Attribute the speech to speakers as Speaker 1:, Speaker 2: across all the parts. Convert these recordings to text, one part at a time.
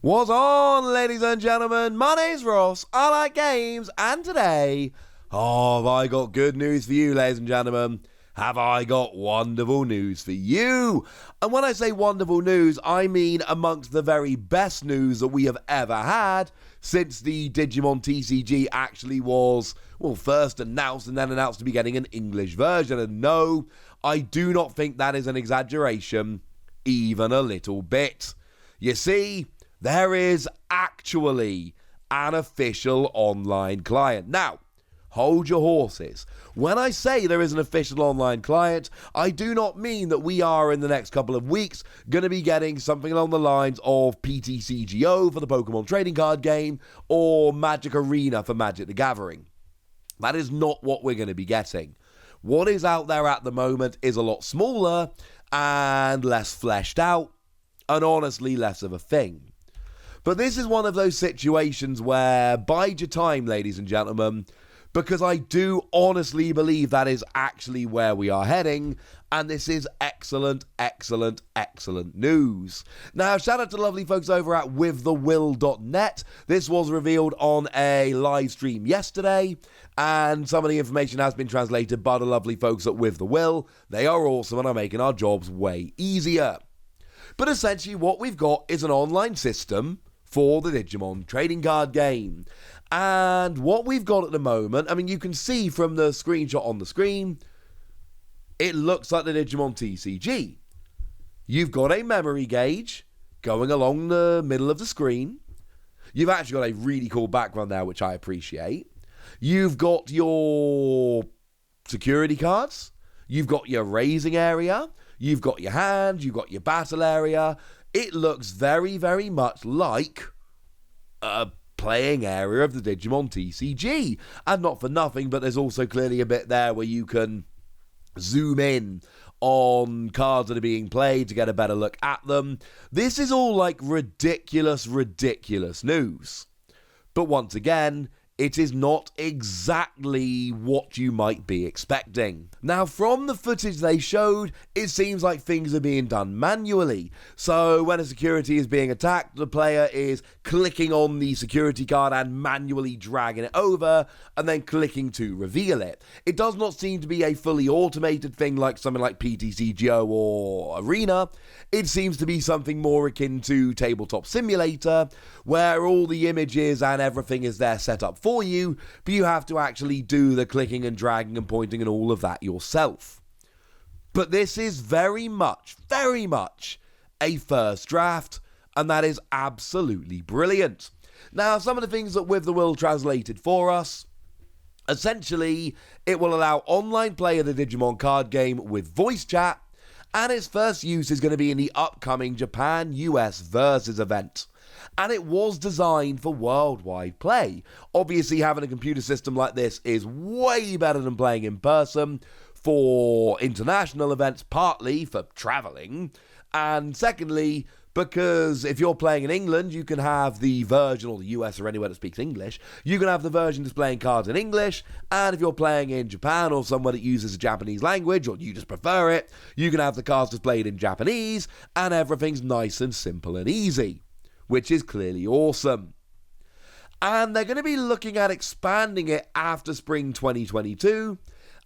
Speaker 1: What's on, ladies and gentlemen? My name's Ross, I like games, and today, have I got good news for you, ladies and gentlemen. Have I got wonderful news for you? And when I say wonderful news, I mean amongst the very best news that we have ever had since the Digimon TCG actually was, well, first announced and then announced to be getting an English version. And no, I do not think that is an exaggeration, even a little bit. You see, there is actually an official online client. Now, hold your horses. When I say there is an official online client, I do not mean that we are in the next couple of weeks going to be getting something along the lines of PTCGO for the Pokemon trading card game or Magic Arena for Magic the Gathering. That is not what we're going to be getting. What is out there at the moment is a lot smaller and less fleshed out and honestly less of a thing. But this is one of those situations where bide your time, ladies and gentlemen, because I do honestly believe that is actually where we are heading, and this is excellent, excellent, excellent news. Now, shout out to the lovely folks over at withthewill.net. This was revealed on a live stream yesterday, and some of the information has been translated by the lovely folks at With The Will. They are awesome and are making our jobs way easier. But essentially what we've got is an online system for the Digimon trading card game. And what we've got at the moment, I mean, you can see from the screenshot on the screen, it looks like the Digimon TCG. You've got a memory gauge going along the middle of the screen. You've actually got a really cool background there, which I appreciate. You've got your security cards. You've got your raising area. You've got your hand. You've got your battle area. It looks very, very much like a playing area of the Digimon TCG. And not for nothing, but there's also clearly a bit there where you can zoom in on cards that are being played to get a better look at them. This is all like ridiculous, ridiculous news. But once again, it is not exactly what you might be expecting. Now, from the footage they showed, it seems like things are being done manually. So when a security is being attacked, the player is clicking on the security card and manually dragging it over, and then clicking to reveal it. It does not seem to be a fully automated thing like something like PTCGO or Arena. It seems to be something more akin to Tabletop Simulator, where all the images and everything is there set up for you, but you have to actually do the clicking and dragging and pointing and all of that yourself. But this is very much a first draft, and that is absolutely brilliant. Now, some of the things that With The Will translated for us, essentially, it will allow online play of the Digimon card game with voice chat, and its first use is going to be in the upcoming Japan-US Versus event. And it was designed for worldwide play. Obviously, having a computer system like this is way better than playing in person for international events, partly for traveling, and secondly, because if you're playing in England, you can have the version, or the US or anywhere that speaks English, you can have the version displaying cards in English, and if you're playing in Japan or somewhere that uses a Japanese language, or you just prefer it, you can have the cards displayed in Japanese, and everything's nice and simple and easy, which is clearly awesome. And they're going to be looking at expanding it after spring 2022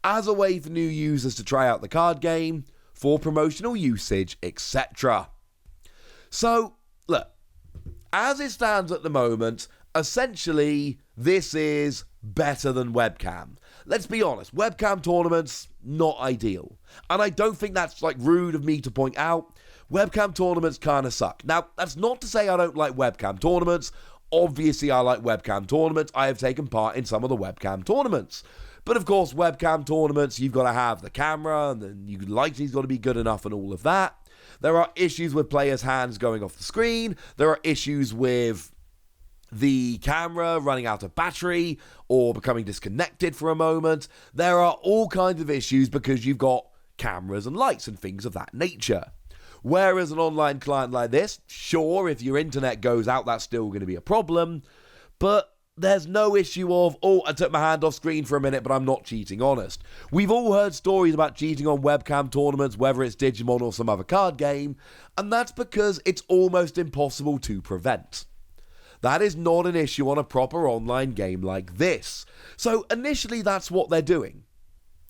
Speaker 1: as a way for new users to try out the card game for promotional usage, etc. So, look, as it stands at the moment, essentially, this is better than webcam. Let's be honest, webcam tournaments, not ideal. And I don't think that's, rude of me to point out. Webcam tournaments kind of suck. Now, that's not to say I don't like webcam tournaments. Obviously, I like webcam tournaments. I have taken part in some of the webcam tournaments. But of course, webcam tournaments, you've got to have the camera, and then your lighting's got to be good enough and all of that. There are issues with players' hands going off the screen. There are issues with the camera running out of battery or becoming disconnected for a moment. There are all kinds of issues because you've got cameras and lights and things of that nature. Whereas an online client like this, sure, if your internet goes out, that's still going to be a problem. But there's no issue of, oh, I took my hand off screen for a minute, but I'm not cheating honest. We've all heard stories about cheating on webcam tournaments, whether it's Digimon or some other card game, and that's because it's almost impossible to prevent. That is not an issue on a proper online game like this. So initially that's what they're doing.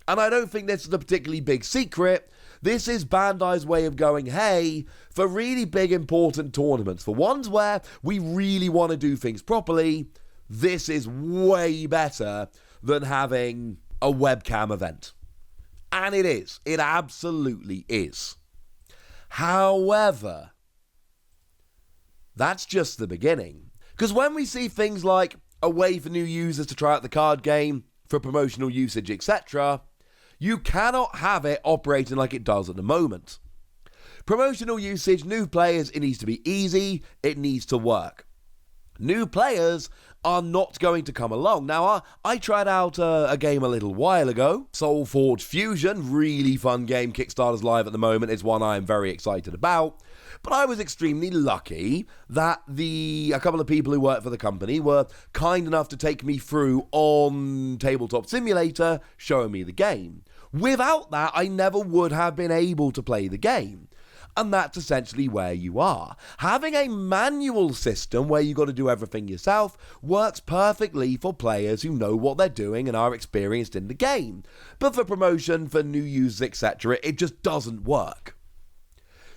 Speaker 1: And I don't think this is a particularly big secret. This is Bandai's way of going, hey, for really big important tournaments, for ones where we really want to do things properly, this is way better than having a webcam event. And it is. It absolutely is. However, that's just the beginning. Because when we see things like a way for new users to try out the card game, for promotional usage, etc., you cannot have it operating like it does at the moment. Promotional usage, new players, it needs to be easy, it needs to work. New players are not going to come along. Now, I tried out a game a little while ago, Soul Forge Fusion, really fun game, Kickstarter's live at the moment, it's one I'm very excited about. But I was extremely lucky that a couple of people who work for the company were kind enough to take me through on Tabletop Simulator, showing me the game. Without that, I never would have been able to play the game. And that's essentially where you are. Having a manual system where you've got to do everything yourself works perfectly for players who know what they're doing and are experienced in the game. But for promotion, for new users, etc., it just doesn't work.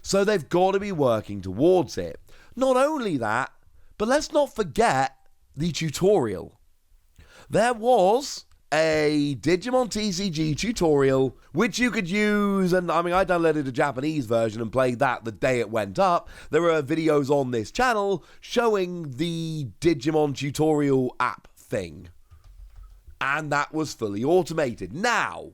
Speaker 1: So they've got to be working towards it. Not only that, but let's not forget the tutorial. There was a Digimon TCG tutorial which you could use, and I downloaded a Japanese version and played that the day it went up. There are videos on this channel showing the Digimon tutorial app thing, and that was fully automated. Now,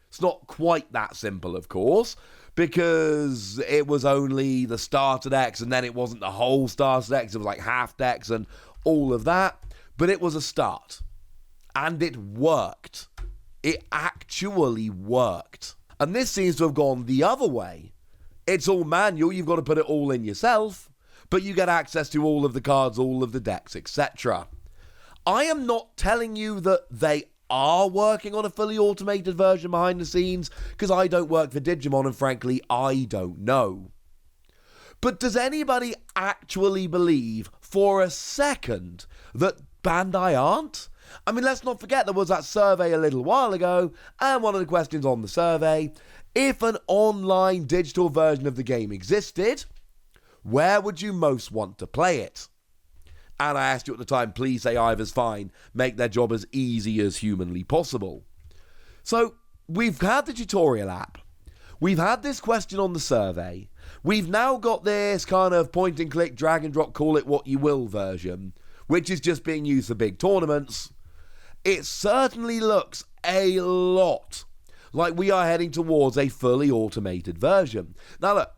Speaker 1: it's not quite that simple, of course, because it was only the starter decks, and then it wasn't the whole starter decks, it was like half decks and all of that, but it was a start. And it worked. It actually worked. And this seems to have gone the other way. It's all manual, you've got to put it all in yourself, but you get access to all of the cards, all of the decks, etc. I am not telling you that they are working on a fully automated version behind the scenes, because I don't work for Digimon, and frankly, I don't know. But does anybody actually believe for a second that Bandai aren't? Let's not forget there was that survey a little while ago, and one of the questions on the survey, if an online digital version of the game existed, where would you most want to play it? And I asked you at the time, please say either's fine, make their job as easy as humanly possible. So, we've had the tutorial app, we've had this question on the survey, we've now got this kind of point and click, drag and drop, call it what you will version, which is just being used for big tournaments. It certainly looks a lot like we are heading towards a fully automated version. Now look,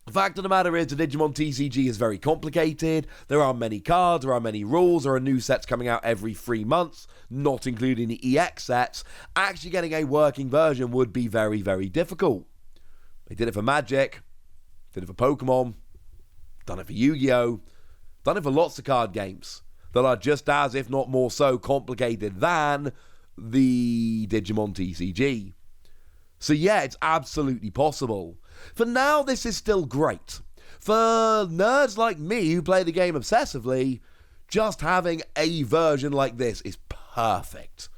Speaker 1: the fact of the matter is the Digimon TCG is very complicated. There are many cards, there are many rules, there are new sets coming out every 3 months, not including the EX sets. Actually getting a working version would be very, very difficult. They did it for Magic, did it for Pokemon, done it for Yu-Gi-Oh!, done it for lots of card games that are just as, if not more so, complicated than the Digimon TCG. So yeah, it's absolutely possible. For now, this is still great. For nerds like me who play the game obsessively, just having a version like this is perfect.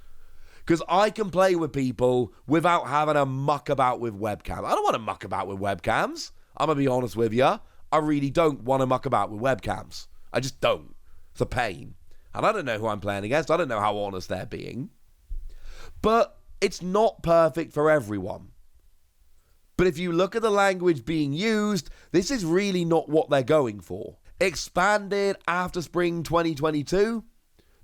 Speaker 1: Because I can play with people without having to muck about with webcams. I don't want to muck about with webcams. I'm going to be honest with you. I really don't want to muck about with webcams. I just don't. It's a pain. And I don't know who I'm playing against. I don't know how honest they're being. But it's not perfect for everyone. But if you look at the language being used, this is really not what they're going for. Expanded after spring 2022,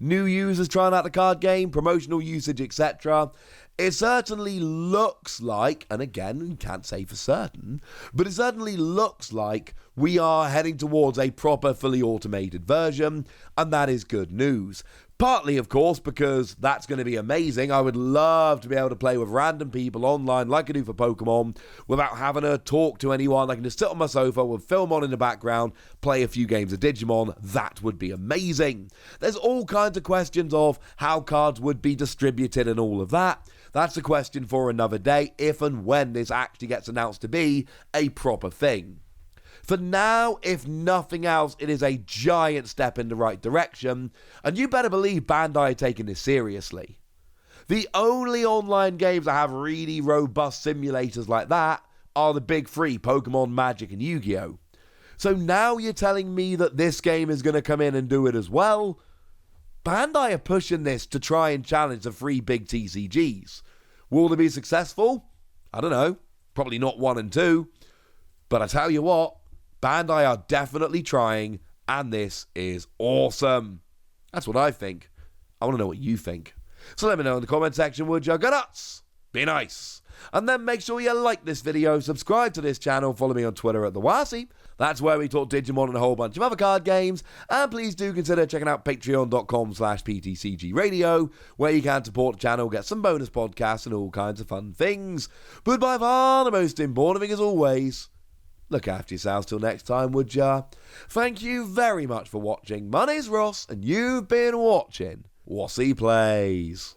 Speaker 1: new users trying out the card game, promotional usage, etc. It certainly looks like, and again, you can't say for certain, but it certainly looks like we are heading towards a proper fully automated version, and that is good news. Partly, of course, because that's going to be amazing. I would love to be able to play with random people online like I do for Pokemon without having to talk to anyone. I can just sit on my sofa with film on in the background, play a few games of Digimon. That would be amazing. There's all kinds of questions of how cards would be distributed and all of that. That's a question for another day, if and when this actually gets announced to be a proper thing. For now, if nothing else, it is a giant step in the right direction, and you better believe Bandai are taking this seriously. The only online games that have really robust simulators like that are the big three, Pokemon, Magic, and Yu-Gi-Oh! So now you're telling me that this game is going to come in and do it as well? Bandai are pushing this to try and challenge the three big TCGs. Will they be successful? I don't know. Probably not 1 and 2. But I tell you what, Bandai are definitely trying, and this is awesome. That's what I think. I want to know what you think. So let me know in the comment section, would you? Go nuts! Be nice! And then make sure you like this video, subscribe to this channel, follow me on Twitter at TheWasi. That's where we talk Digimon and a whole bunch of other card games. And please do consider checking out patreon.com/PTCGradio, where you can support the channel, get some bonus podcasts and all kinds of fun things. But by far the most important thing as always, look after yourselves till next time, would ya? Thank you very much for watching. My name's Ross, and you've been watching Wasi Plays.